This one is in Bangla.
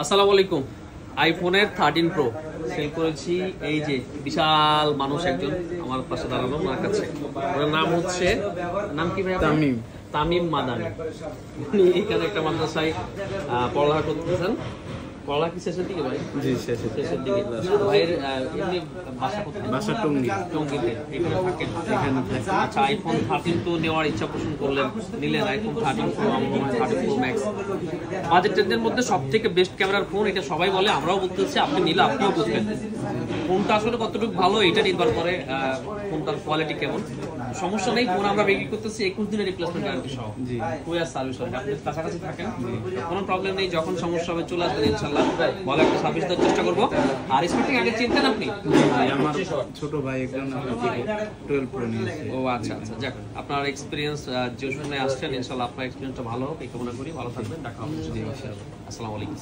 আসসালামু আলাইকুম। আইফোনের 13 প্রো সেল করেছি। এই যে বিশাল মানুষ একজন আমার পাশে দাঁড়ানো, ওনার কাছে। ওনার নাম হচ্ছে, নাম কি ভাই? তামিম। তামিম মাদানি। উনি এখানে একটা মাদ্রাসায় পড়ালেখা করতেছেন। পড়ালেখা কি শেষের দিকে ভাই? জি, শেষের দিকে। ভাইয়ের এমনি বাসা কোথায়? বাসা টঙ্গী। টঙ্গীতে। এখানে থাকেন? এখানে থাকেন। আচ্ছা, আইফোন 13 প্রো নেওয়ার ইচ্ছা পোষণ করলেন, নিলেন iPhone 13 pro, 13 pro max. Budget রেঞ্জের মধ্যে সবথেকে বেস্ট ক্যামেরার ফোন, এটা সবাই বলে, আমরাও বলতেছি, আপনি নিলে আপনিও বুঝবেন ফোনটা আসলে কতটুকু ভালো। এটা নির্ভর করে ফোনটার কোয়ালিটি কেমন। সমস্যা নেই, ফোন আমরা বিক্রি করতেছি 21 দিনের রিপ্লেসমেন্ট গ্যারান্টি সহ। জি, 2 ইয়ার সার্ভিস হয়। আপনি কাছাকাছি থাকেন, কোনো প্রবলেম নেই। যখন সমস্যা হবে চলে আসবেন ইনশাআল্লাহ, ভালো একটা সার্ভিস দেওয়ার চেষ্টা করবো। আর স্পেক্টিং আগে চিনতেন আপনি? আমার ছোট ভাই একজন 12 প্রো নিয়েছে। ও আচ্ছা আচ্ছা, যাক, আপনার এক্সপিরিয়েন্স যে শুনে আসছেন, ইনশাআল্লাহ আপনার এক্সপিরিয়েন্সটা ভালো হোক এই কামনা করি। ভালো থাকবেন, দেখা হবে। আসসালামু আলাইকুম।